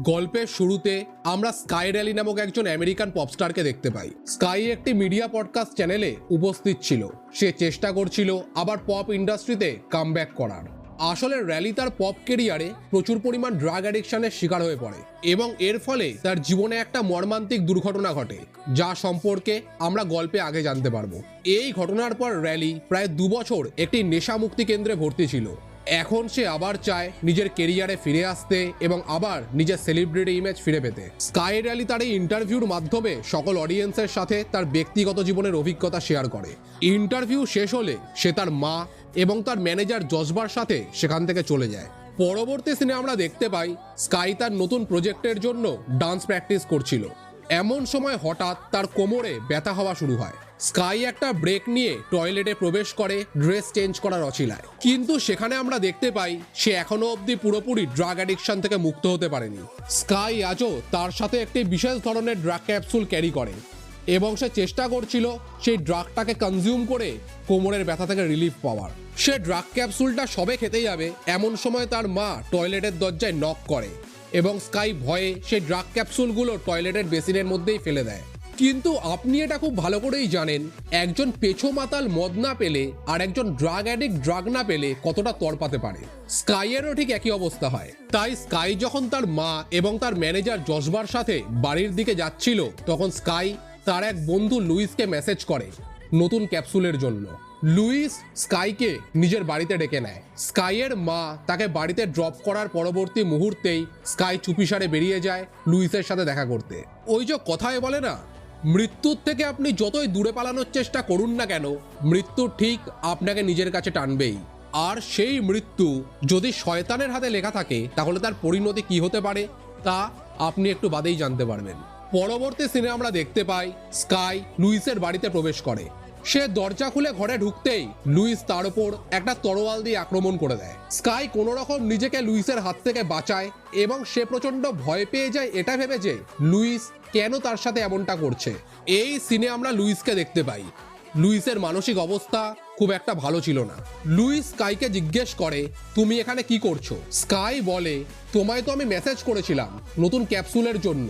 গল্পের শুরুতে আমরা স্কাই র্যালি নামক একজন আমেরিকান পপস্টারকে দেখতে পাই। স্কাই একটি মিডিয়া পডকাস্ট চ্যানেলে উপস্থিত ছিল। সে চেষ্টা করছিল আবার পপ ইন্ডাস্ট্রিতে কামব্যাক করার। আসলে র্যালি তার পপ কেরিয়ারে প্রচুর পরিমাণ ড্রাগ অ্যাডিকশনের শিকার হয়ে পড়ে এবং এর ফলে তার জীবনে একটা মর্মান্তিক দুর্ঘটনা ঘটে, যা সম্পর্কে আমরা গল্পে আগে জানতে পারবো। এই ঘটনার পর র্যালি প্রায় 2 বছর একটি নেশা মুক্তি কেন্দ্রে ভর্তি ছিল। এখন সে আবার চায় নিজের কেরিয়ারে ফিরে আসতে এবং আবার নিজের সেলিব্রিটি ইমেজ ফিরে পেতে। স্কাই র্যালি তার এই ইন্টারভিউর মাধ্যমে সকল অডিয়েন্সের সাথে তার ব্যক্তিগত জীবনের অভিজ্ঞতা শেয়ার করে। ইন্টারভিউ শেষ হলে সে তার মা এবং তার ম্যানেজার জজবার সাথে সেখান থেকে চলে যায়। পরবর্তী সিনে আমরা দেখতে পাই স্কাই তার নতুন প্রজেক্টের জন্য ডান্স প্র্যাকটিস করছিল। এমন সময় হঠাৎ তার কোমরে ব্যথা হওয়া শুরু হয়। স্কাই একটা ব্রেক নিয়ে টয়লেটে প্রবেশ করে ড্রেস চেঞ্জ করার অছিলায়, কিন্তু সেখানে আমরা দেখতে পাই সে এখনো অবধি পুরোপুরি ড্রাগ অ্যাডিকশন থেকে মুক্ত হতে পারেনি। স্কাই আজও তার সাথে একটি বিশেষ ধরনের ড্রাগ ক্যাপসুল ক্যারি করে এবং সে চেষ্টা করছিল সেই ড্রাগটাকে কনজিউম করে কোমরের ব্যথা থেকে রিলিফ পাওয়ার। সে ড্রাগ ক্যাপসুলটা সবে খেতে যাবে, এমন সময় তার মা টয়লেটের দরজায় নক করে এবং স্কাই ভয়ে সেই ড্রাগ ক্যাপসুলগুলো টয়লেটের বেসিনের মধ্যেই ফেলে দেয়। কিন্তু আপনি এটা খুব ভালো করেই জানেন, একজন পেছো মাতাল মদ না পেলে আর একজন ড্রাগ অ্যাডিক্ট ড্রাগ না পেলে কতটা তড়পাতে পারে। স্কাইয়েরও ঠিক একই অবস্থা হয়। তাই স্কাই যখন তার মা এবং তার ম্যানেজার জজবার সাথে বাড়ির দিকে যাচ্ছিল, তখন স্কাই তার এক বন্ধু লুইসকে মেসেজ করে নতুন ক্যাপসুলের জন্য। লুইস স্কাইকে নিজের বাড়িতে ডেকে নেয়। স্কাইয়ের মা তাকে বাড়িতে ড্রপ করার পরবর্তী মুহূর্তেই স্কাই চুপিসারে বেরিয়ে যায় লুইসের সাথে দেখা করতে। ওই যে কথায় বলে না, মৃত্যুর থেকে আপনি যতই দূরে পালানোর চেষ্টা করুন না কেন, মৃত্যু ঠিক আপনাকে নিজের কাছে টানবেই। আর সেই মৃত্যু যদি শয়তানের হাতে লেখা থাকে, তাহলে তার পরিণতি কি হতে পারে তা আপনি একটু বাদেই জানতে পারবেন। পরবর্তী সিনে আমরা দেখতে পাই স্কাই লুইসের বাড়িতে প্রবেশ করে। সে দরজা খুলে ঘরে ঢুকতেই লুইস তার উপর একটা তরোয়াল দিয়ে আক্রমণ করে দেয়। স্কাই কোনো রকম নিজেকে লুইসের হাত থেকে বাঁচায় এবং সে প্রচন্ড ভয় পেয়ে যায় এটা ভেবে যে লুইস কেন তার সাথে এমনটা করছে। এই সিনে আমরা লুইসকে দেখতে পাই। লুইসের মানসিক অবস্থা খুব একটা ভালো ছিল না। লুইস স্কাইকে জিজ্ঞেস করে, তুমি এখানে কি করছো? স্কাই বলে, তোমায় তো আমি মেসেজ করেছিলাম নতুন ক্যাপসুলের জন্য,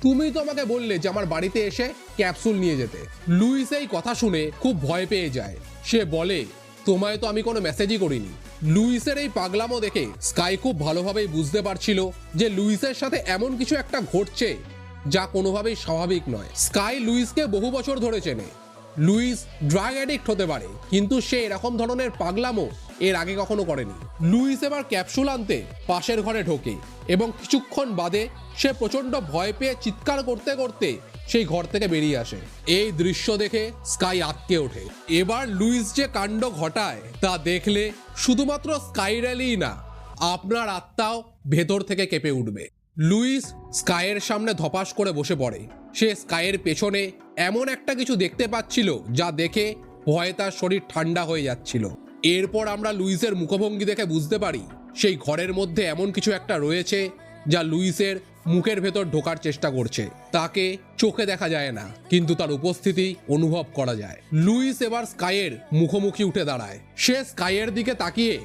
তুমি তো আমাকে বললে যে আমার বাড়িতে এসে ক্যাপসুল নিয়ে যেতে। লুইস এই কথা শুনে খুব ভয় পেয়ে যায়। সে বলে, তোমায় তো আমি কোনো মেসেজই করিনি। লুইসের এই পাগলামো দেখে স্কাই খুব ভালোভাবেই বুঝতে পারছিল যে লুইসের সাথে এমন কিছু একটা ঘটছে যা কোনোভাবেই স্বাভাবিক নয়। স্কাই লুইসকে বহু বছর ধরে চেনে। লুইস ড্রাগ অ্যাডিক্ট হতে পারে, কিন্তু সে এরকম ধরনের পাগলামো এর আগে কখনো করেনি। লুইস এবার ক্যাপসুল আনতে পাশের ঘরে ঢোকে এবং কিছুক্ষণ বাদে সে প্রচন্ড ভয় পেয়ে চিৎকার করতে করতে সেই ঘর থেকে বেরিয়ে আসে। এই দৃশ্য দেখে স্কাই আঁতকে ওঠে। এবার লুইস যে কাণ্ড ঘটায় তা দেখলে শুধুমাত্র স্কাই র্যালিই না, আপনার আত্মাও ভেতর থেকে কেঁপে উঠবে। লুইস স্কাইয়ের সামনে ধপাস করে বসে পড়ে। সে স্কাইয়ের পেছনে এমন একটা কিছু দেখতে পাচ্ছিল যা দেখে ভয়ে তার শরীর ঠান্ডা হয়ে যাচ্ছিল। এরপর আমরা লুইসের মুখভঙ্গি দেখে বুঝতে পারি সেই ঘরের মধ্যে এমন কিছু একটা রয়েছে যা লুইসের মুখের ভেতর ঢোকার চেষ্টা করছে। তাকে চোখে দেখা যায় না, কিন্তু তার উপস্থিতি অনুভব করা যায়। লুইস এবার স্কাইয়ের মুখোমুখি উঠে দাঁড়ায়। সে স্কাইয়ের দিকে তাকিয়ে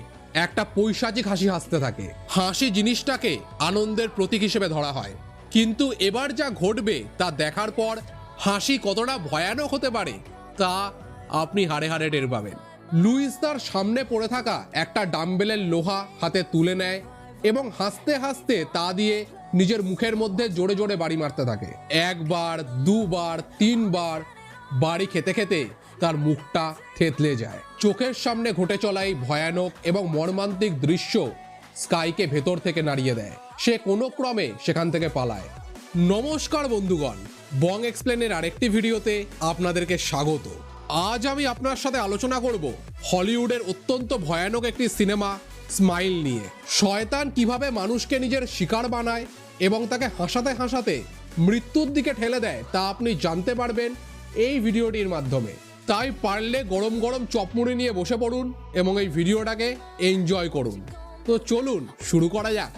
একটা পৈশাচিক হাসি হাসতে থাকে। হাসি জিনিসটাকে আনন্দের প্রতীক হিসেবে ধরা হয়, কিন্তু এবার যা ঘটবে তা দেখার পর হাসি কতটা ভয়ানক হতে পারে তা আপনি হাড়ে হাড়ে টের পাবেন। লুইস তার সামনে পড়ে থাকা একটা ডাম্বেলের লোহা হাতে তুলে নেয় এবং হাসতে হাসতে তা দিয়ে নিজের মুখের মধ্যে জোরে জোরে বাড়ি মারতে থাকে। 1 বার 2 বার 3 বার বাড়ি খেতে খেতে তার মুখটা থেতলে যায়। চোখের সামনে ঘটে চলা এই ভয়ানক এবং মর্মান্তিক দৃশ্য স্কাইকে ভেতর থেকে নাড়িয়ে দেয়। সে কোনো ক্রমে সেখান থেকে পালায়। নমস্কার বন্ধুগণ, বং এক্সপ্লেনের আরেকটি ভিডিওতে আপনাদেরকে স্বাগত। আজ আমি আপনার সাথে আলোচনা করব হলিউডের অত্যন্ত ভয়ানক একটি সিনেমা স্মাইল নিয়ে। শয়তান কিভাবে মানুষকে নিজের শিকার বানায় এবং তাকে হাসাতে হাসাতে মৃত্যুর দিকে ঠেলে দেয় তা আপনি জানতে পারবেন এই ভিডিওটির মাধ্যমে। তাই পারলে গরম গরম চপমুড়ি নিয়ে বসে পড়ুন এবং এই ভিডিওটাকে এনজয় করুন। তো চলুন শুরু করা যাক।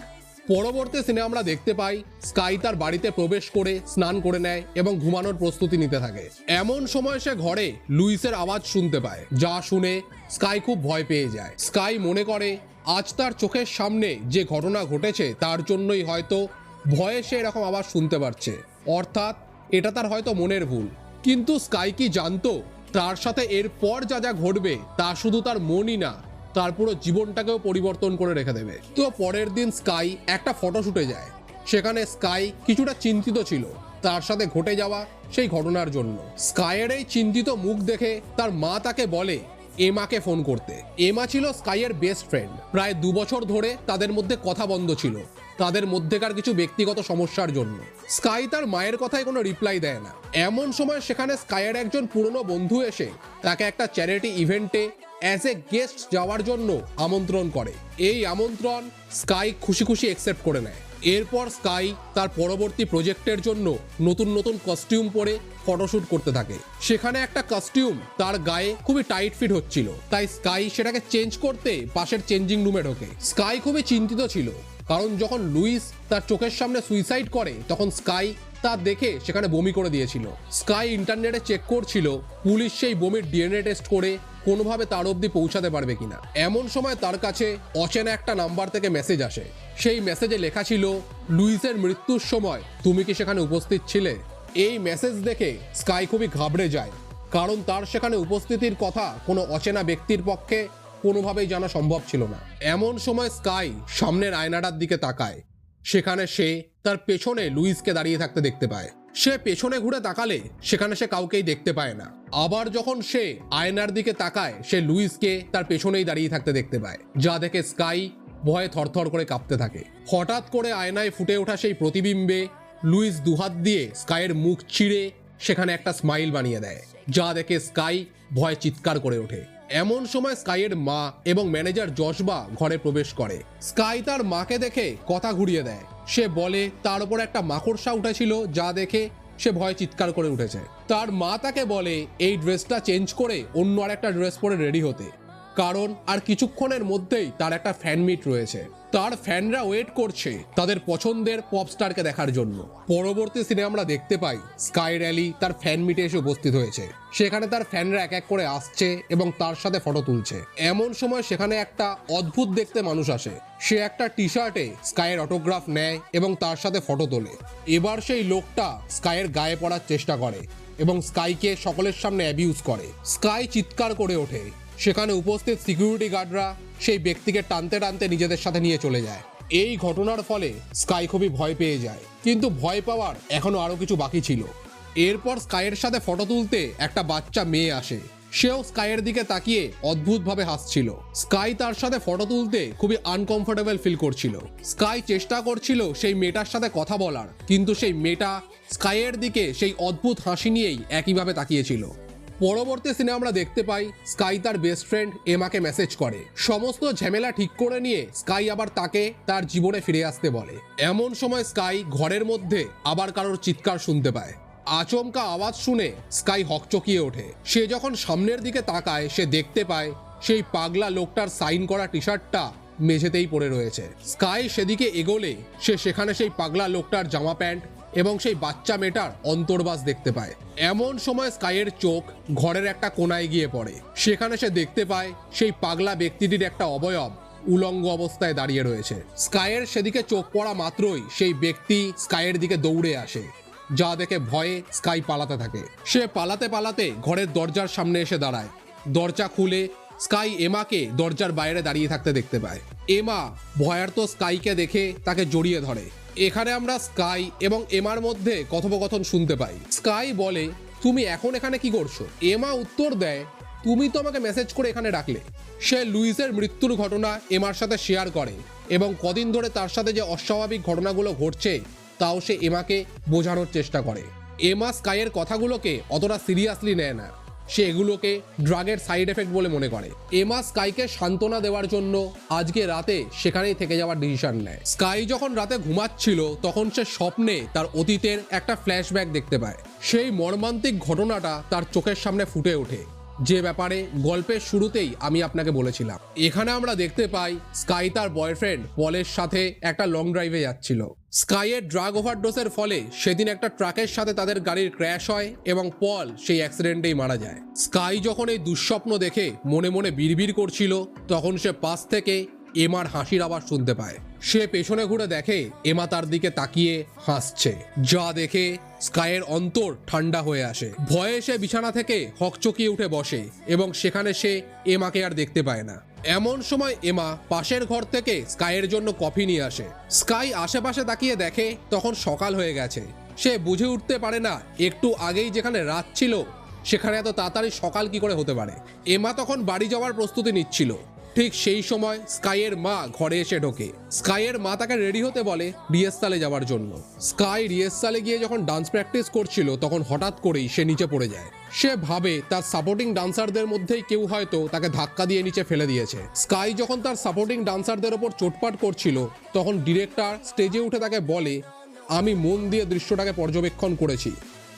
পরবর্তী সিনে আমরা দেখতে পাই স্কাই তার বাড়িতে প্রবেশ করে স্নান করে নেয় এবং ঘুমানোর প্রস্তুতি নিতে থাকে। এমন সময় সে ঘরে লুইসের আওয়াজ শুনতে পায়, যা শুনে স্কাই খুব ভয় পেয়ে যায়। স্কাই মনে করে আজ তার চোখের সামনে যে ঘটনা ঘটেছে তার জন্যই হয়তো ভয়ে সে এরকম আওয়াজ শুনতে পারছে, অর্থাৎ এটা তার হয়তো মনের ভুল। কিন্তু স্কাই কি জানতো তার সাথে এরপর যা যা ঘটবে তা শুধু তার মনই না, তার পুরো জীবনটাকেও পরিবর্তন করে রেখে দেবে। তো পরের দিন স্কাই একটা ফটোশুটে যায়। সেখানে স্কাই কিছুটা চিন্তিত ছিল তার সাথে ঘটে যাওয়া সেই ঘটনার জন্য। স্কাইয়ের এই চিন্তিত মুখ দেখে তার মা তাকে বলে এমাকে ফোন করতে। এমা ছিল স্কাইয়ের বেস্ট ফ্রেন্ড। প্রায় 2 বছর ধরে তাদের মধ্যে কথা বন্ধ ছিল তাদের মধ্যেকার কিছু ব্যক্তিগত সমস্যার জন্য। স্কাই তার মায়ের কথায় কোনো রিপ্লাই দেয় না। এমন সময় সেখানে স্কাইয়ের একজন পুরনো বন্ধু এসে তাকে একটা চ্যারিটি ইভেন্টে অ্যাজ এ গেস্ট যাওয়ার জন্য আমন্ত্রণ করে। এই আমন্ত্রণ স্কাই খুশি খুশি অ্যাকসেপ্ট করে নেয়। এরপর স্কাই তার পরবর্তী প্রজেক্টের জন্য নতুন নতুন কস্টিউম পরে ফটোশুট করতে থাকে। সেখানে একটা কস্টিউম তার গায়ে খুবই টাইট ফিট হচ্ছিল, তাই স্কাই সেটাকে চেঞ্জ করতে পাশের চেঞ্জিং রুমে ঢোকে। স্কাই খুবই চিন্তিত ছিল, কারণ যখন লুইস তার চোখের সামনে সুইসাইড করে তখন স্কাই তা দেখে সেখানে বমি করে দিয়েছিল। স্কাই ইন্টারনেটে চেক করছিল পুলিশ সেই বমির ডিএনএ টেস্ট করে কোনোভাবে তার অবধি পৌঁছাতে পারবে কিনা। এমন সময় তার কাছে অচেনা একটা নাম্বার থেকে মেসেজ আসে। সেই মেসেজে লেখা ছিল, লুইসের মৃত্যুর সময় তুমি কি সেখানে উপস্থিত ছিলে? এই মেসেজ দেখে স্কাই খুবই ঘাবড়ে যায়, কারণ তার সেখানে উপস্থিতির কথা কোনো অচেনা ব্যক্তির পক্ষে কোনোভাবেই জানা সম্ভব ছিল না। এমন সময় স্কাই সামনের আয়নাটার দিকে তাকায়। সেখানে সে তার পেছনে লুইসকে দাঁড়িয়ে থাকতে দেখতে পায়। সে পেছনে ঘুরে তাকালে সেখানে সে কাউকেই দেখতে পায় না। আবার যখন সে আয়নার দিকে তাকায় সে লুইসকে তার পেছনেই দাঁড়িয়ে থাকতে দেখতে পায়, যা দেখে স্কাই ভয়ে থরথর করে কাঁপতে থাকে। হঠাৎ করে আয়নায় ফুটে ওঠা সেই প্রতিবিম্বে লুইস দুহাত দিয়ে স্কাইয়ের মুখ চিড়ে সেখানে একটা স্মাইল বানিয়ে দেয়, যা দেখে স্কাই ভয়ে চিৎকার করে ওঠে। এমন সময় স্কাইয়ের মা এবং ম্যানেজার জশবা ঘরে প্রবেশ করে। স্কাই তার মাকে দেখে কথা ঘুরিয়ে দেয়। সে বলে তার উপর একটা মাকড়সা উঠেছিল, যা দেখে সে ভয়ে চিৎকার করে উঠেছে। তার মা তাকে বলে এই ড্রেসটা চেঞ্জ করে অন্য আর একটা ড্রেস পরে রেডি হতে, কারণ আর কিছুক্ষণের মধ্যেই তার একটা ফ্যান মিট রয়েছে। তার ফ্যানরা ওয়েট করছে তাদের পছন্দের পপ স্টারকে দেখার জন্য। পরবর্তী সিনে আমরা দেখতে পাই স্কাই র্যালি তার ফ্যান মিটে এসে উপস্থিত হয়েছে। সেখানে তার ফ্যানরা এক এক করে আসছে এবং তার সাথে ফটো তুলছে। এমন সময় সেখানে একটা অদ্ভুত দেখতে মানুষ আসে। সে একটা টি শার্টে স্কাইয়ের অটোগ্রাফ নেয় এবং তার সাথে ফটো তোলে। এবার সেই লোকটা স্কাইয়ের গায়ে পড়ার চেষ্টা করে এবং স্কাইকে সকলের সামনে অ্যাবিউজ করে। স্কাই চিৎকার করে ওঠে। সেখানে উপস্থিত সিকিউরিটি গার্ডরা সেই ব্যক্তিকে টানতে টানতে নিজেদের সাথে নিয়ে চলে যায়। এই ঘটনার ফলে স্কাই খুবই ভয় পেয়ে যায়, কিন্তু ভয় পাওয়ার এখনো আরো কিছু বাকি ছিল। এরপর স্কাইয়ের সাথে ফটো তুলতে একটা বাচ্চা মেয়ে আসে। সেও স্কাইয়ের দিকে তাকিয়ে অদ্ভুতভাবে হাসছিল। স্কাই তার সাথে ফটো তুলতে খুবই আনকমফোর্টেবল ফিল করছিল। স্কাই চেষ্টা করছিল সেই মেয়েটার সাথে কথা বলার, কিন্তু সেই মেয়েটা স্কাইয়ের দিকে সেই অদ্ভুত হাসি নিয়েই একইভাবে তাকিয়েছিল। পরবর্তী সিনে আমরা দেখতে পাই স্কাই তার বেস্ট ফ্রেন্ড এমাকে মেসেজ করে। সমস্ত ঝামেলা ঠিক করে নিয়ে স্কাই আবার তাকে তার জীবনে ফিরে আসতে বলে। এমন সময় স্কাই ঘরের মধ্যে আবার কারোর চিৎকার শুনতে পায়। আচমকা আওয়াজ শুনে স্কাই হকচকিয়ে ওঠে। সে যখন সামনের দিকে তাকায় সে দেখতে পায় সেই পাগলা লোকটার সাইন করা টি শার্টটা মেঝেতেই পড়ে রয়েছে। স্কাই সেদিকে এগোলে সে সেখানে সেই পাগলা লোকটার জামা প্যান্ট এবং সেই বাচ্চা মেয়েটার অন্তর্বাস দেখতে পায়। এমন সময় স্কাইয়ের চোখ ঘরের একটা কোনায় গিয়ে পড়ে। সেখানে সে দেখতে পায় সেই পাগলা ব্যক্তিটির একটা অবয়ব উলঙ্গ অবস্থায় দাঁড়িয়ে রয়েছে। স্কাইয়ের সেদিকে চোখ পড়া মাত্রই সেই ব্যক্তি স্কাইয়ের দিকে দৌড়ে আসে, যা দেখে ভয়ে স্কাই পালাতে থাকে। সে পালাতে পালাতে ঘরের দরজার সামনে এসে দাঁড়ায়। দরজা খুলে স্কাই এমাকে দরজার বাইরে দাঁড়িয়ে থাকতে দেখতে পায়। এমা ভয়ার্ত স্কাইকে দেখে তাকে জড়িয়ে ধরে। এখানে আমরা স্কাই এবং এমার মধ্যে কথোপকথন শুনতে পাই। স্কাই বলে, তুমি এখন এখানে কি করছো? এমা উত্তর দেয়, তুমি তো আমাকে মেসেজ করে এখানে ডাকলে। সে লুইসের মৃত্যুর ঘটনা এমার সাথে শেয়ার করে এবং কদিন ধরে তার সাথে যে অস্বাভাবিক ঘটনাগুলো ঘটছে তাও সে এমাকে বোঝানোর চেষ্টা করে। এমা স্কাইয়ের কথাগুলোকে অতটা সিরিয়াসলি নেয় না। সে এগুলোকে ড্রাগের সাইড এফেক্ট বলে মনে করে। এমা স্কাইকে সান্ত্বনা দেওয়ার জন্য আজকে রাতে সেখানেই থেকে যাওয়ার ডিসিশন নেয়। স্কাই যখন রাতে ঘুমাচ্ছিল তখন সে স্বপ্নে তার অতীতের একটা ফ্ল্যাশব্যাক দেখতে পায়। সেই মর্মান্তিক ঘটনাটা তার চোখের সামনে ফুটে ওঠে, যে ব্যাপারে গল্পের শুরুতেই আমি আপনাকে বলেছিলাম। এখানে আমরা দেখতে পাই স্কাই তার বয়ফ্রেন্ড পলের সাথে একটা লং ড্রাইভে যাচ্ছিল। স্কাইয়ের ড্রাগ ওভারডোজের ফলে সেদিন একটা ট্রাকের সাথে তাদের গাড়ির ক্র্যাশ হয় এবং পল সেই অ্যাক্সিডেন্টেই মারা যায়। স্কাই যখন এই দুঃস্বপ্ন দেখে মনে মনে বিড়বিড় করছিল তখন সে পাশ থেকে এমার হাসির আওয়াজ শুনতে পায়। সে পেছনে ঘুরে দেখে এমা তার দিকে তাকিয়ে হাসছে, যা দেখে স্কাইয়ের অন্তর ঠান্ডা হয়ে আসে। ভয়ে সে বিছানা থেকে হকচকিয়ে উঠে বসে এবং সেখানে সে এমাকে আর দেখতে পায় না। এমন সময় এমা পাশের ঘর থেকে স্কাইয়ের জন্য কফি নিয়ে আসে। স্কাই আশেপাশে তাকিয়ে দেখে তখন সকাল হয়ে গেছে। সে বুঝে উঠতে পারে না একটু আগেই যেখানে রাত ছিল সেখানে এত তাড়াতাড়ি সকাল কি করে হতে পারে। এমা তখন বাড়ি যাওয়ার প্রস্তুতি নিচ্ছিল। ঠিক সেই সময় স্কাইয়ের মা ঘরে এসে ঢোকে। স্কাইয়ের মা তাকে রেডি হতে বলে রিহার্সালে যাওয়ার জন্য। স্কাই রিহার্সালে গিয়ে যখন ডান্স প্র্যাকটিস করছিল তখন হঠাৎ করেই সে নিচে পড়ে যায়। সে ভাবে তার সাপোর্টিং ডান্সারদের মধ্যেই কেউ হয়তো তাকে ধাক্কা দিয়ে নিচে ফেলে দিয়েছে। স্কাই যখন তার সাপোর্টিং ডান্সারদের ওপর চোটপাট করছিল তখন ডিরেক্টর স্টেজে উঠে তাকে বলে, আমি মন দিয়ে দৃশ্যটাকে পর্যবেক্ষণ করেছি,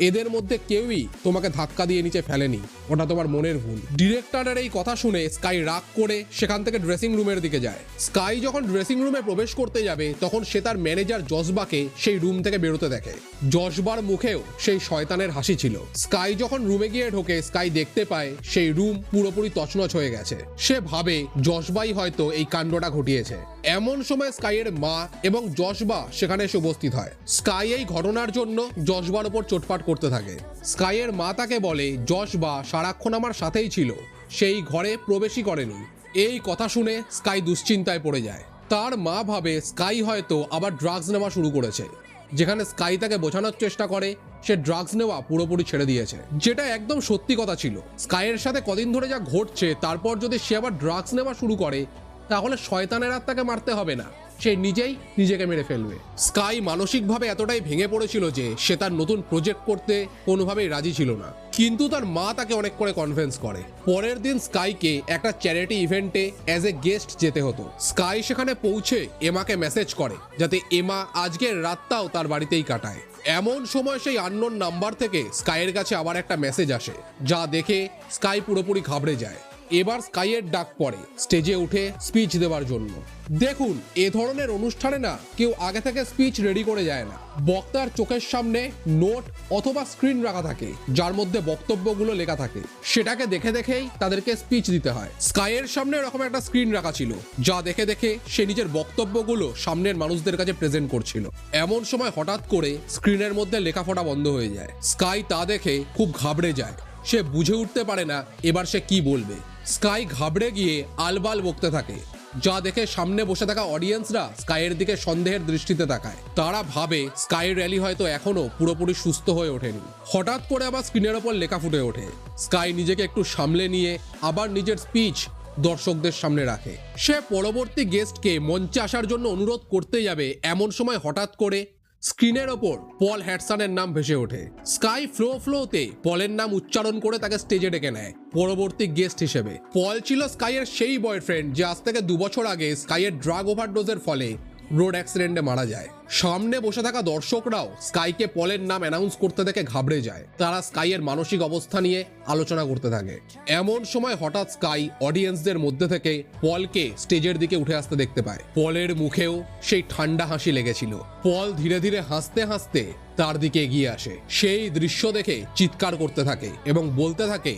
এদের মধ্যে কেউই তোমাকে ধাক্কা দিয়ে নিচে ফেলেনি, ওটা তোমার মনের ভুল। ডিরেক্টরের এই কথা শুনে স্কাই রাগ করে সেখান থেকে ড্রেসিং রুমের দিকে যায়। স্কাই যখন ড্রেসিং রুমে প্রবেশ করতে যাবে তখন সে তার ম্যানেজার জজবাকে সেই রুম থেকে বেরোতে দেখে। জজবার মুখেও সেই শয়তানের হাসি ছিল। স্কাই যখন রুমে গিয়ে ঢোকে স্কাই দেখতে পায় সেই রুম পুরোপুরি তছনছ হয়ে গেছে। সে ভাবে জজবাই হয়তো এই কাণ্ডটা ঘটিয়েছে। এমন সময় স্কাইয়ের মা এবং জজবা সেখানে এসে উপস্থিত হয়। স্কাই এই ঘটনার জন্য জজবার ওপর চোটপাট করতে থাকে। স্কাইয়ের মা তাকে বলে জজবা সারাক্ষণ আমার সাথেই ছিল, সেই ঘরে প্রবেশই করেনি। এই কথা শুনে স্কাই দুশ্চিন্তায় পড়ে যায়। তার মা ভাবে স্কাই হয়তো আবার ড্রাগস নেওয়া শুরু করেছে, যেখানে স্কাই তাকে বোঝানোর চেষ্টা করে সে ড্রাগস নেওয়া পুরোপুরি ছেড়ে দিয়েছে, যেটা একদম সত্যি কথা ছিল। স্কাইয়ের সাথে কদিন ধরে যা ঘটছে তারপর যদি সে আবার ড্রাগস নেওয়া শুরু করে তাহলে শয়তানের আর তাকে মারতে হবে না, সে নিজেই নিজেকে মেরে ফেলবে। স্কাই মানসিকভাবে এতটাই ভেঙে পড়েছিল যে সে তার নতুন প্রজেক্ট করতে কোনোভাবেই রাজি ছিল না, কিন্তু তার মা তাকে অনেক করে কনভিন্স করে। পরের দিন স্কাইকে একটা চ্যারিটি ইভেন্টে অ্যাজ এ গেস্ট যেতে হতো। স্কাই সেখানে পৌঁছে এমাকে মেসেজ করে যাতে এমা আজকের রাতটাও তার বাড়িতেই কাটায়। এমন সময় সেই আননোন নাম্বার থেকে স্কাইয়ের কাছে আবার একটা মেসেজ আসে, যা দেখে স্কাই পুরোপুরি ঘাবড়ে যায়। এবার স্কাইয়ের ডাক পড়ে স্টেজে উঠে স্পিচ দেওয়ার জন্য। দেখুন, এ ধরনের অনুষ্ঠানে না কেউ আগে থেকে স্পিচ রেডি করে যায় না। বক্তার চোখের সামনে নোট অথবা স্ক্রিন রাখা থাকে যার মধ্যে বক্তব্যগুলো লেখা থাকে, সেটাকে দেখে দেখেই তাদেরকে স্পিচ দিতে হয়। স্কাইয়ের সামনে এরকম একটা স্ক্রিন রাখা ছিল, যা দেখে দেখে সে নিজের বক্তব্যগুলো সামনের মানুষদের কাছে প্রেজেন্ট করছিল। এমন সময় হঠাৎ করে স্ক্রিনের মধ্যে লেখাপড়া বন্ধ হয়ে যায়। স্কাই তা দেখে খুব ঘাবড়ে যায়। সে বুঝে উঠতে পারে না এবার সে কি বলবে। স্কাই ঘাবড়ে গিয়ে আলবাল বকতে থাকে, যা দেখে সামনে বসে থাকা অডিয়েন্সরা স্কাইয়ের দিকে সন্দেহের দৃষ্টিতে তাকায়। তারা ভাবে স্কাই র্যালি হয়তো এখনো পুরোপুরি সুস্থ হয়ে ওঠেনি। হঠাৎ করে আবার স্ক্রিনের ওপর লেখা ফুটে ওঠে। স্কাই নিজেকে একটু সামলে নিয়ে আবার নিজের স্পিচ দর্শকদের সামনে রাখে। সে পরবর্তী গেস্টকে মঞ্চে আসার জন্য অনুরোধ করতে যাবে, এমন সময় হঠাৎ করে স্ক্রিনের ওপর পল হ্যাডসনের নাম ভেসে ওঠে। স্কাই ফ্লোতে পলের নাম উচ্চারণ করে তাকে স্টেজে ডেকে নেয় পরবর্তী গেস্ট হিসেবে। পল ছিল স্কাইয়ের সেই বয়ফ্রেন্ড যে আজ থেকে 2 বছর আগে স্কাইয়ের ড্রাগ ওভারডোজের ফলে রোড অ্যাক্সিডেন্টে মারা যায়। সামনে বসে থাকা দর্শকরাও স্কাইকে পলের নাম অ্যানাউন্স করতে দেখে ঘাবড়ে যায়। তারা স্কাইয়ের মানসিক অবস্থা নিয়ে আলোচনা করতে থাকে। এমন সময় হঠাৎ স্কাই অডিয়েন্সদের মধ্যে থেকে পলকে স্টেজের দিকে উঠে আসতে দেখতে পায়। পলের মুখেও সেই ঠান্ডা হাসি লেগেছিল। পল ধীরে ধীরে হাসতে হাসতে তার দিকে এগিয়ে আসে। সেই দৃশ্য দেখে চিৎকার করতে থাকে এবং বলতে থাকে,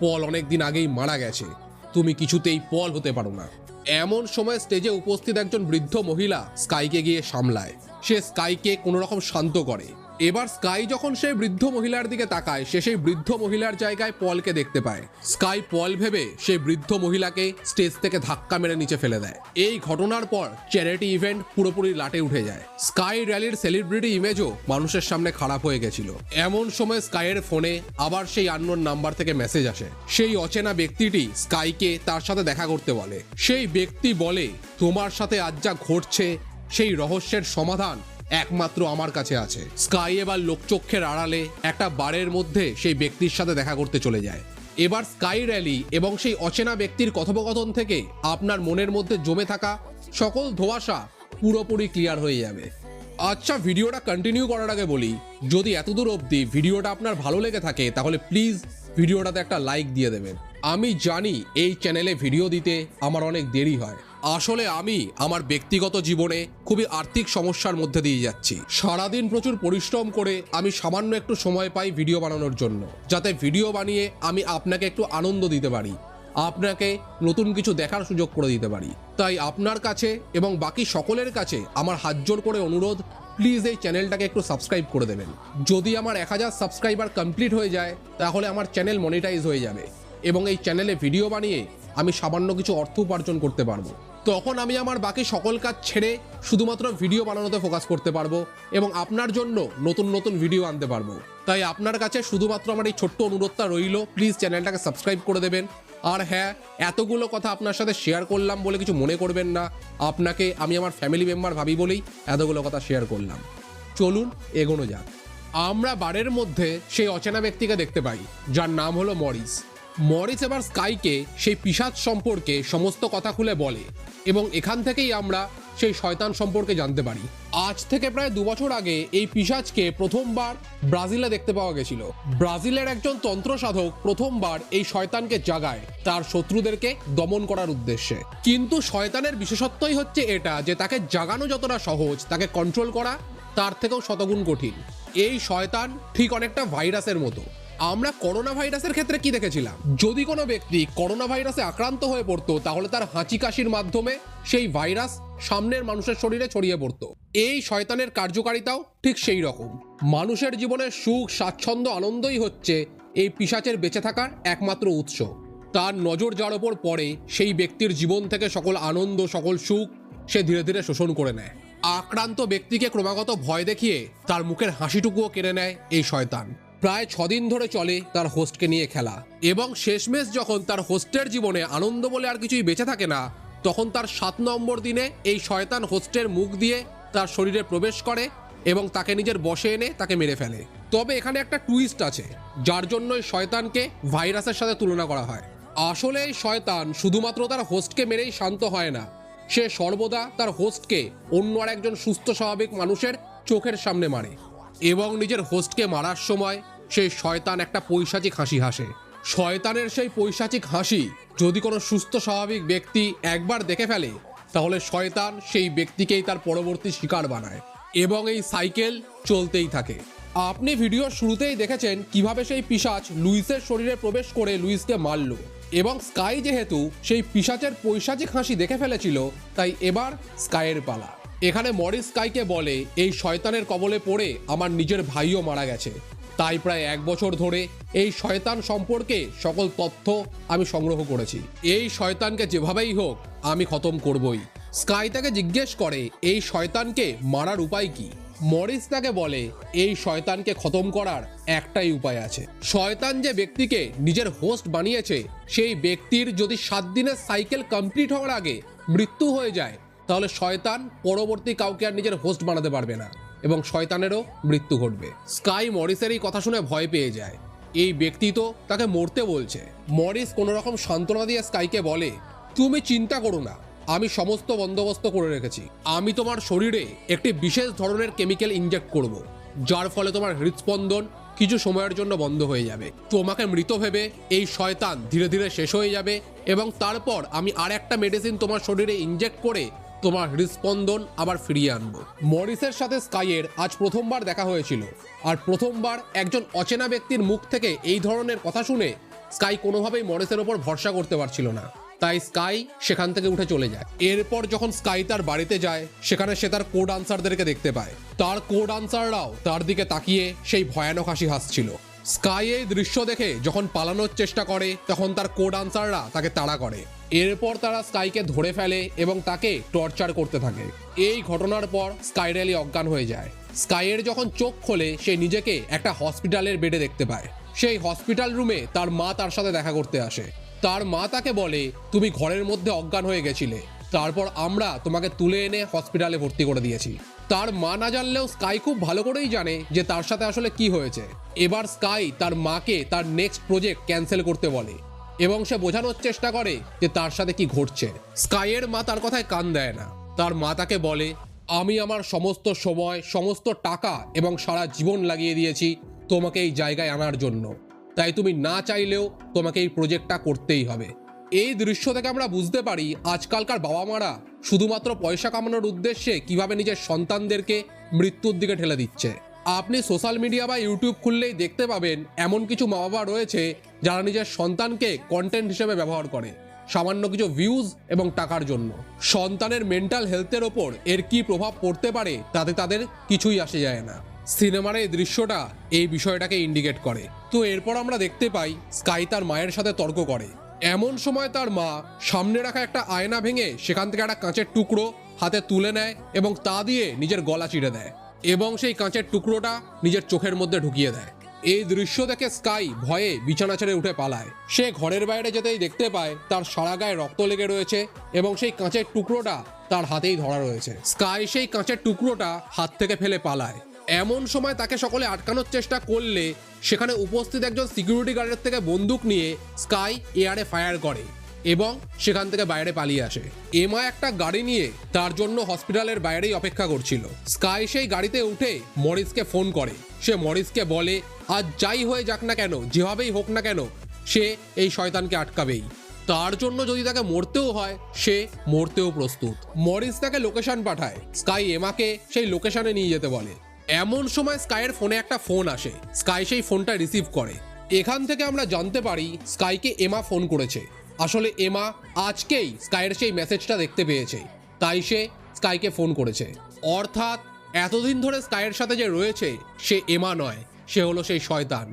পল অনেকদিন আগেই মারা গেছে, তুমি কিছুতেই পল হতে পারো না। এমন সময় স্টেজে উপস্থিত একজন বৃদ্ধ মহিলা স্কাইকে গিয়ে সামলায়। সে স্কাইকে কোনো রকম শান্ত করে। এবার স্কাই যখন সেই বৃদ্ধ মহিলার দিকে তাকায় সে সেই বৃদ্ধ মহিলার জায়গায় পলকে দেখতে পায়। স্কাই পল ভেবে সেই বৃদ্ধ মহিলাকে স্টেজ থেকে ধাক্কা মেরে নিচে ফেলে দেয়। এই ঘটনার পর চ্যারিটি ইভেন্ট পুরোপুরি লাটে উঠে যায়। স্কাই র্যালির সেলিব্রিটি ইমেজও মানুষের সামনে খারাপ হয়ে গেছিল। এমন সময় স্কাইয়ের ফোনে আবার সেই আননোন নাম্বার থেকে মেসেজ আসে। সেই অচেনা ব্যক্তিটি স্কাইকে তার সাথে দেখা করতে বলে। সেই ব্যক্তি বলে, তোমার সাথে আজ যা ঘটছে সেই রহস্যের সমাধান একমাত্র আমার কাছে আছে। স্কাই এবার লোকচক্ষের আড়ালে একটা বারের মধ্যে সেই ব্যক্তির সাথে দেখা করতে চলে যায়। এবার স্কাই র্যালি এবং সেই অচেনা ব্যক্তির কথোপকথন থেকে আপনার মনের মধ্যে জমে থাকা সকল ধোঁয়াশা পুরোপুরি ক্লিয়ার হয়ে যাবে। আচ্ছা, ভিডিওটা কন্টিনিউ করার আগে বলি, যদি এতদূর অবধি ভিডিওটা আপনার ভালো লেগে থাকে তাহলে প্লিজ ভিডিওটাতে একটা লাইক দিয়ে দেবেন। আমি জানি এই চ্যানেলে ভিডিও দিতে আমার অনেক দেরি হয়। আসলে আমি আমার ব্যক্তিগত জীবনে খুবই আর্থিক সমস্যার মধ্যে দিয়ে যাচ্ছি। সারাদিন প্রচুর পরিশ্রম করে আমি সামান্য একটু সময় পাই ভিডিও বানানোর জন্য, যাতে ভিডিও বানিয়ে আমি আপনাকে একটু আনন্দ দিতে পারি। আপনাকে নতুন কিছু দেখার সুযোগ করে দিতে পারি। তাই আপনার কাছে এবং বাকি সকলের কাছে আমার হাত জোর করে অনুরোধ, প্লিজ এই চ্যানেলটাকে একটু সাবস্ক্রাইব করে দেবেন। যদি আমার 1000 সাবস্ক্রাইবার কমপ্লিট হয়ে যায় তাহলে আমার চ্যানেল মনিটাইজ হয়ে যাবে এবং এই চ্যানেলে ভিডিও বানিয়ে আমি সামান্য কিছু অর্থ উপার্জন করতে পারবো। তখন আমি আমার বাকি সকল কাজ ছেড়ে শুধুমাত্র ভিডিও বানানোতে ফোকাস করতে পারবো এবং আপনার জন্য নতুন নতুন ভিডিও আনতে পারবো। তাই আপনার কাছে শুধুমাত্র আমার এই ছোট্ট অনুরোধটা রইল, প্লিজ চ্যানেলটাকে সাবস্ক্রাইব করে দেবেন। আর হ্যাঁ, এতগুলো কথা আপনার সাথে শেয়ার করলাম বলে কিছু মনে করবেন না, আপনাকে আমি আমার ফ্যামিলি মেম্বার ভাবি বলেই এতগুলো কথা শেয়ার করলাম। চলুন এগোনো যাক। আমরা বারের মধ্যে সেই অচেনা ব্যক্তিকে দেখতে পাই যার নাম হলো মরিস। মরিস এবার স্কাইকে সেই পিশাচ সম্পর্কে সমস্ত কথা খুলে বলে এবং এখান থেকেই আমরা সেই শয়তান সম্পর্কে জানতে পারি। আজ থেকে প্রায় 2 বছর আগে এই পিশাচকে প্রথমবার ব্রাজিলে দেখতে পাওয়া গেছিল। ব্রাজিলের একজন তন্ত্র সাধক প্রথমবার এই শয়তানকে জাগায় তার শত্রুদেরকে দমন করার উদ্দেশ্যে। কিন্তু শয়তানের বিশেষত্বই হচ্ছে এটা যে তাকে জাগানো যতটা সহজ, তাকে কন্ট্রোল করা তার থেকেও শতগুণ কঠিন। এই শয়তান ঠিক অনেকটা ভাইরাসের মতো। আমরা করোনা ভাইরাসের ক্ষেত্রে কি দেখেছিলাম, যদি কোনো ব্যক্তি করোনা ভাইরাসে আক্রান্ত হয়ে পড়তো তাহলে তার হাঁচি কাশির মাধ্যমে সেই ভাইরাস সামনের মানুষের শরীরে ছড়িয়ে পড়তো। এই শয়তানের কার্যকারিতাও ঠিক সেই রকম। মানুষের জীবনের সুখ, স্বাচ্ছন্দ্য, আনন্দই হচ্ছে এই পিশাচের বেঁচে থাকার একমাত্র উৎস। তার নজর যার ওপর পড়ে সেই ব্যক্তির জীবন থেকে সকল আনন্দ, সকল সুখ সে ধীরে ধীরে শোষণ করে নেয়। আক্রান্ত ব্যক্তিকে ক্রমাগত ভয় দেখিয়ে তার মুখের হাসিটুকুও কেড়ে নেয় এই শয়তান। প্রায় 6 দিন ধরে চলে তার হোস্টকে নিয়ে খেলা এবং শেষমেশ যখন তার হোস্টের জীবনে আনন্দ বলে আর কিছুই বেঁচে থাকে না, তখন তার 7 নম্বর দিনে এই শয়তান হোস্টের মুখ দিয়ে তার শরীরে প্রবেশ করে এবং তাকে নিজের বশে এনে তাকে মেরে ফেলে। তবে এখানে একটা টুইস্ট আছে, যার জন্য এই শয়তানকে ভাইরাসের সাথে তুলনা করা হয়। আসলে এই শয়তান শুধুমাত্র তার হোস্টকে মেরেই শান্ত হয় না, সে সর্বদা তার হোস্টকে অন্য আর একজন সুস্থ স্বাভাবিক মানুষের চোখের সামনে মারে এবং নিজের হোস্টকে মারার সময় সেই শয়তান একটা পৈশাচিক হাসি হাসে। শয়তানের সেই পৈশাচিক হাসি যদি কোনো সুস্থ স্বাভাবিক ব্যক্তি একবার দেখে ফেলে তাহলে শয়তান সেই ব্যক্তিকেই তার পরবর্তী শিকার বানায় এবং এই সাইকেল চলতেই থাকে। আপনি ভিডিওর শুরুতেই দেখেছেন কিভাবে সেই পিশাচ লুইসের শরীরে প্রবেশ করে লুইসকে মারল এবং স্কাই যেহেতু সেই পিশাচের পৈশাচিক হাসি দেখে ফেলেছিল, তাই এবার স্কাইয়ের পালা। এখানে মরিস স্কাইকে বলে, এই শয়তানের কবলে পড়ে আমার নিজের ভাইও মারা গেছে, তাই প্রায় 1 বছর ধরে এই শয়তান সম্পর্কে সকল তথ্য আমি সংগ্রহ করেছি। এই শয়তানকে যেভাবেই হোক আমি খতম করবই। স্কাই তাকে জিজ্ঞেস করে এই শয়তানকে মারার উপায় কি। মরিস তাকে বলে এই শয়তানকে খতম করার একটাই উপায় আছে। শয়তান যে ব্যক্তিকে নিজের হোস্ট বানিয়েছে সেই ব্যক্তির যদি 7 দিনের সাইকেল কমপ্লিট হওয়ার আগে মৃত্যু হয়ে যায় তাহলে শয়তান পরবর্তী কাউকে আর নিজের হোস্ট বানাতে পারবে না এবং শয়তানেরও মৃত্যু ঘটবে। স্কাই মরিসের এই কথা শুনে ভয় পেয়ে যায়, এই ব্যক্তি তো তাকে মরতে বলছে। মরিস কোনো রকম সান্ত্বনা দিয়ে স্কাইকে বলে, তুমি চিন্তা করো না, আমি সমস্ত বন্দোবস্ত করে রেখেছি। আমি তোমার শরীরে একটি বিশেষ ধরনের কেমিক্যাল ইনজেক্ট করব, যার ফলে তোমার হৃদস্পন্দন কিছু সময়ের জন্য বন্ধ হয়ে যাবে। তোমাকে মৃত ভেবে এই শয়তান ধীরে ধীরে শেষ হয়ে যাবে এবং তারপর আমি আর একটা মেডিসিন তোমার শরীরে ইনজেক্ট করে তোমার হৃদস্পন্দন আবার ফিরিয়ে আনবো। মরিসের সাথে স্কাইয়ের আজ প্রথমবার দেখা হয়েছিল আর প্রথমবার একজন অচেনা ব্যক্তির মুখ থেকে এই ধরনের কথা শুনে স্কাই কোনোভাবেই মরিসের ওপর ভরসা করতে পারছিল না, তাই স্কাই সেখান থেকে উঠে চলে যায়। এরপর যখন স্কাই তার বাড়িতে যায় সেখানে সে তার কোড আনসারদেরকে দেখতে পায়। তার কোড আনসাররাও তার দিকে তাকিয়ে সেই ভয়ানক হাসি হাসছিল। স্কাই এই দৃশ্য দেখে যখন পালানোর চেষ্টা করে তখন তার কোড আনসাররা তাকে তাড়া করে। এরপর তারা স্কাইকে ধরে ফেলে এবং তাকে টর্চার করতে থাকে। এই ঘটনার পর স্কাই র্যালি অজ্ঞান হয়ে যায়। স্কাইয়ের যখন চোখ খোলে সে নিজেকে একটা হসপিটালের বেডে দেখতে পায়। সেই হসপিটাল রুমে তার মা তার সাথে দেখা করতে আসে। তার মা তাকে বলে, তুমি ঘরের মধ্যে অজ্ঞান হয়ে গেছিলে, তারপর আমরা তোমাকে তুলে এনে হসপিটালে ভর্তি করে দিয়েছি। তার মা না জানলেও স্কাই খুব ভালো করেই জানে যে তার সাথে আসলে কি হয়েছে। এবার স্কাই তার মাকে তার নেক্সট প্রজেক্ট ক্যান্সেল করতে বলে এবং সে বোঝানোর চেষ্টা করে যে তার সাথে কি ঘটছে। স্কাইয়ের মা তার কথায় কান দেয় না। তার মা তাকে বলে, আমি আমার সমস্ত সময়, সমস্ত টাকা এবং সারা জীবন লাগিয়ে দিয়েছি তোমাকে এই জায়গায় আনার জন্য, তাই তুমি না চাইলেও তোমাকে এই প্রজেক্টটা করতেই হবে। এই দৃশ্য থেকে আমরা বুঝতে পারি আজকালকার বাবা মারা শুধুমাত্র পয়সা কামানোর উদ্দেশ্যে কিভাবে নিজের সন্তানদেরকে মৃত্যুর দিকে ঠেলে দিচ্ছে। আপনি সোশ্যাল মিডিয়া বা ইউটিউব খুললেই দেখতে পাবেন এমন কিছু মা বাবা রয়েছে যারা নিজের সন্তানকে কন্টেন্ট হিসেবে ব্যবহার করে সামান্য কিছু ভিউজ এবং টাকার জন্য। সন্তানের মেন্টাল হেলথের ওপর এর কি প্রভাব পড়তে পারে তাতে তাদের কিছুই আসে যায় না। সিনেমার এই দৃশ্যটা এই বিষয়টাকে ইন্ডিকেট করে। তো এরপর আমরা দেখতে পাই স্কাই তার মায়ের সাথে তর্ক করে। এমন সময় তার মা সামনে রাখা একটা আয়না ভেঙে সেখান থেকে একটা কাঁচের টুকরো হাতে তুলে নেয় এবং তা দিয়ে নিজের গলা চিড়ে দেয় এবং সেই কাঁচের টুকরোটা নিজের চোখের মধ্যে ঢুকিয়ে দেয়। এই দৃশ্য দেখে স্কাই ভয়ে বিছানা ছেড়ে উঠে পালায়। সে ঘরের বাইরে যেতেই দেখতে পায় তার সারা গায়ে রক্ত লেগে রয়েছে এবং সেই কাঁচের টুকরোটা তার হাতেই ধরা রয়েছে। স্কাই সেই কাঁচের টুকরোটা হাত থেকে ফেলে পালায়। এমন সময় তাকে সকলে আটকানোর চেষ্টা করলে সেখানে উপস্থিত একজন সিকিউরিটি গার্ডের থেকে বন্দুক নিয়ে স্কাই এয়ারে ফায়ার করে এবং সেখান থেকে বাইরে পালিয়ে আসে। এমা একটা গাড়ি নিয়ে তার জন্য হসপিটালের বাইরেই অপেক্ষা করছিল। স্কাই সেই গাড়িতে উঠে মরিসকে ফোন করে। সে মরিসকে বলে আজ যাই হয়ে যাক না কেন, যেভাবেই হোক না কেন, সে এই শয়তানকে আটকাবেই। তার জন্য যদি তাকে মরতেও হয় সে মরতেও প্রস্তুত। মরিস তাকে লোকেশন পাঠায়। স্কাই এমাকে সেই লোকেশনে নিয়ে যেতে বলে। এমন সময় স্কাইয়ের ফোনে একটা ফোন আসে। স্কাই সেই ফোনটা রিসিভ করে। এখান থেকে আমরা জানতে পারি স্কাইকে এমা ফোন করেছে। আসলে এমা আজকেই স্কাইয়ের সেই মেসেজটা দেখতে পেয়েছে, তাই সে স্কাইকে ফোন করেছে। অর্থাৎ এতদিন ধরে স্কাইয়ের সাথে যে রয়েছে সে এমা নয়, সে হলো সেই শয়তান।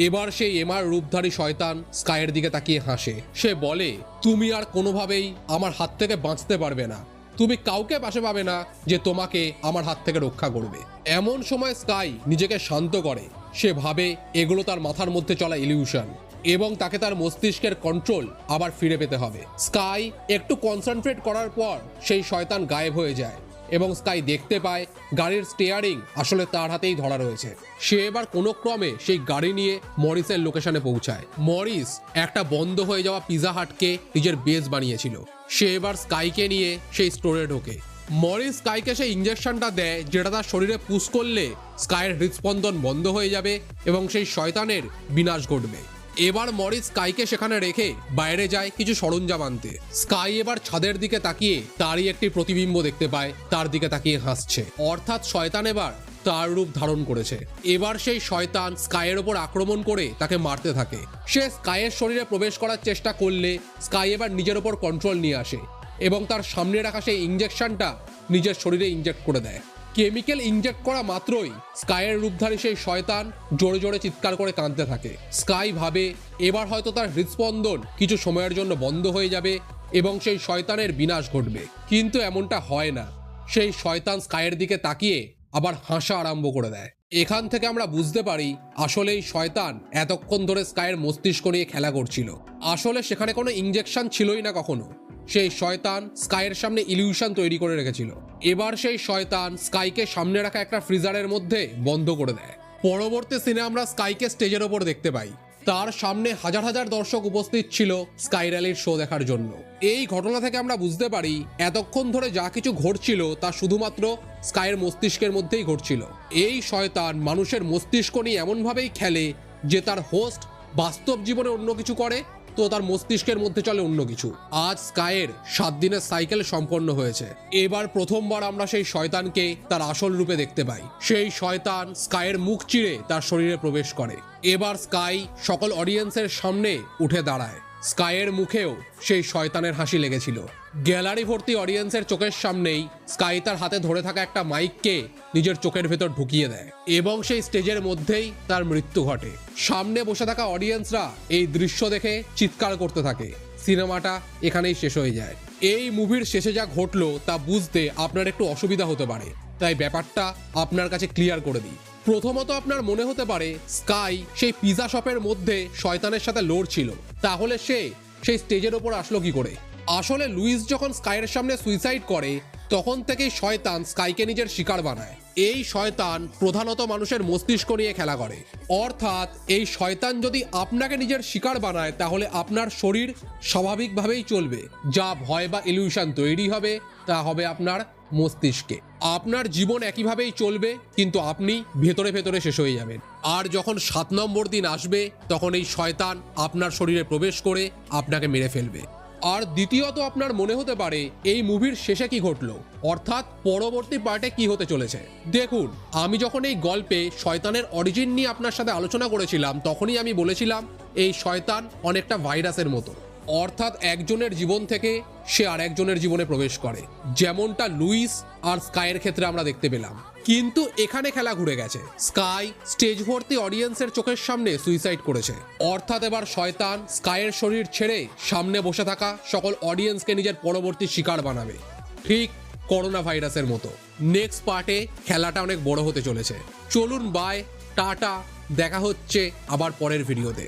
এবার সেই এমার রূপধারী শয়তান স্কাইয়ের দিকে তাকিয়ে হাসে। সে বলে তুমি আর কোনোভাবেই আমার হাত থেকে বাঁচতে পারবে না, তুমি কাউকে পাশে পাবে না যে তোমাকে আমার হাত থেকে রক্ষা করবে। এমন সময় স্কাই নিজেকে শান্ত করে। সে ভাবে এগুলো তার মাথার মধ্যে চলা ইলিউশন এবং তাকে তার মস্তিষ্কের কন্ট্রোল আবার ফিরে পেতে হবে। স্কাই একটু কনসেন্ট্রেট করার পর সেই শয়তান গায়েব হয়ে যায় এবং স্কাই দেখতে পায় গাড়ির স্টিয়ারিং আসলে তার হাতেই ধরা রয়েছে। সে এবার কোনো ক্রমে সেই গাড়ি নিয়ে মরিসের লোকেশনে পৌঁছায়। মরিস একটা বন্ধ হয়ে যাওয়া পিজা হাটকে নিজের বেস বানিয়েছিল। সে এবার স্কাইকে নিয়ে সেই স্টোরে ঢোকে। মরিস স্কাইকে সেই ইঞ্জেকশনটা দেয় যেটা তার শরীরে পুশ করলে স্কাইয়ের হৃদস্পন্দন বন্ধ হয়ে যাবে এবং সেই শয়তানের বিনাশ ঘটবে। এবার মরিস স্কাইকে সেখানে রেখে বাইরে যায় কিছু সরঞ্জাম আনতে। স্কাই এবার ছাদের দিকে তাকিয়ে তারই একটি প্রতিবিম্ব দেখতে পায়, তার দিকে তাকিয়ে হাসছে। অর্থাৎ শয়তান এবার তার রূপ ধারণ করেছে। এবার সেই শয়তান স্কাইয়ের ওপর আক্রমণ করে তাকে মারতে থাকে। সে স্কাইয়ের শরীরে প্রবেশ করার চেষ্টা করলে স্কাই এবার নিজের ওপর কন্ট্রোল নিয়ে আসে এবং তার সামনে রাখা সেই ইঞ্জেকশনটা নিজের শরীরে ইনজেক্ট করে দেয়। কেমিক্যাল ইনজেক্ট করা মাত্রই স্কাইয়ের রূপধারী সেই শয়তান জোরে জোরে চিৎকার করে কাঁদতে থাকে। স্কাই ভাবে এবার হয়তো তার হৃদস্পন্দন কিছু সময়ের জন্য বন্ধ হয়ে যাবে এবং সেই শয়তানের বিনাশ ঘটবে, কিন্তু এমনটা হয় না। সেই শয়তান স্কাইয়ের দিকে তাকিয়ে আবার হাসা আরম্ভ করে দেয়। এখান থেকে আমরা বুঝতে পারি আসলে এই শয়তান এতক্ষণ ধরে স্কাইয়ের মস্তিষ্ক নিয়ে খেলা করছিল। আসলে সেখানে কোনো ইঞ্জেকশন ছিলই না কখনো। সেই শয়তান স্কাইয়ের সামনে ইলিউশন তৈরি করে রেখেছিল। এবার সেই শয়তান স্কাইকে সামনে রাখা একটা ফ্রিজারের মধ্যে বন্ধ করে দেয়। পরবর্তী সিনে আমরা স্কাইকে স্টেজের ওপর দেখতে পাই। তার সামনে হাজার হাজার দর্শক উপস্থিত ছিল স্কাই র্যালির শো দেখার জন্য। এই ঘটনা থেকে আমরা বুঝতে পারি এতক্ষণ ধরে যা কিছু ঘটছিল তা শুধুমাত্র স্কাইয়ের মস্তিষ্কের মধ্যেই ঘটছিল। এই শয়তান মানুষের মস্তিষ্ক নিয়ে এমনভাবেই খেলে যে তার হোস্ট বাস্তব জীবনে অন্য কিছু করে তো তার মস্তিষ্কের মধ্যে চলে অন্য কিছু। আজ স্কাইয়ের 7 দিনের সাইকেল সম্পন্ন হয়েছে। এবার প্রথমবার আমরা সেই শয়তানকে তার আসল রূপে দেখতে পাই। সেই শয়তান স্কাইয়ের মুখ চিরে তার শরীরে প্রবেশ করে। এবার স্কাই সকল অডিয়েন্সের সামনে উঠে দাঁড়ায়। স্কাইয়ের মুখেও সেই শয়তানের হাসি লেগেছিল। গ্যালারি ভর্তি অডিয়েন্সের চোখের সামনেই স্কাই তার হাতে ধরে থাকা একটা মাইককে নিজের চোখের ভেতর ঢুকিয়ে দেয় এবং সেই স্টেজের মধ্যেই তার মৃত্যু ঘটে। সামনে বসে থাকা অডিয়েন্সরা এই দৃশ্য দেখে চিৎকার করতে থাকে। সিনেমাটা এখানেই শেষ হয়ে যায়। এই মুভির শেষে যা ঘটলো তা বুঝতে আপনার একটু অসুবিধা হতে পারে, তাই ব্যাপারটা আপনার কাছে ক্লিয়ার করে দিই। প্রথমত আপনার মনে হতে পারে স্কাই সেই পিজা শপের মধ্যে শয়তানের সাথে লড়ছিল, তাহলে সে সেই স্টেজের ওপর আসলো কি করে? আসলে লুইস যখন স্কাইয়ের সামনে সুইসাইড করে তখন থেকেই শয়তান স্কাইকে নিজের শিকার বানায়। এই শয়তান প্রধানত মানুষের মস্তিষ্ক নিয়ে খেলা করে। অর্থাৎ এই শয়তান যদি আপনাকে নিজের শিকার বানায় তাহলে আপনার শরীর স্বাভাবিকভাবেই চলবে, যা ভয় বা ইলিউশন তৈরি হবে তা হবে আপনার মস্তিষ্কে। আপনার জীবন একইভাবেই চলবে কিন্তু আপনি ভেতরে ভেতরে শেষ হয়ে যাবেন। আর যখন 7 নম্বর দিন আসবে তখন এই শয়তান আপনার শরীরে প্রবেশ করে আপনাকে মেরে ফেলবে। আর দ্বিতীয়ত আপনার মনে হতে পারে এই মুভির শেষে কি ঘটলো, অর্থাৎ পরবর্তী পার্টে কি হতে চলেছে। দেখুন, আমি যখন এই গল্পে শয়তানের অরিজিন নিয়ে আপনার সাথে আলোচনা করেছিলাম তখনই আমি বলেছিলাম এই শয়তান অনেকটা ভাইরাসের মতো, অর্থাৎ একজনের জীবন থেকে সে আরেকজনের জীবনে প্রবেশ করে, যেমনটা লুইস আর স্কাইয়ের ক্ষেত্রে আমরা দেখতে পেলাম। কিন্তু এখানে খেলা ঘুরে গেছে, স্কাই স্টেজ ভর্তি অডিয়েন্সের চোখের সামনে সুইসাইড করেছে, অর্থাৎ এবার শয়তান স্কাইয়ের শরীর ছেড়ে সামনে বসে থাকা সকল অডিয়েন্সকে নিজের পরবর্তী শিকার বানাবে, ঠিক করোনা ভাইরাসের মতো। নেক্সট পার্টে খেলাটা অনেক বড় হতে চলেছে। চলুন বাই, টাটা, দেখা হচ্ছে আবার পরের ভিডিওতে।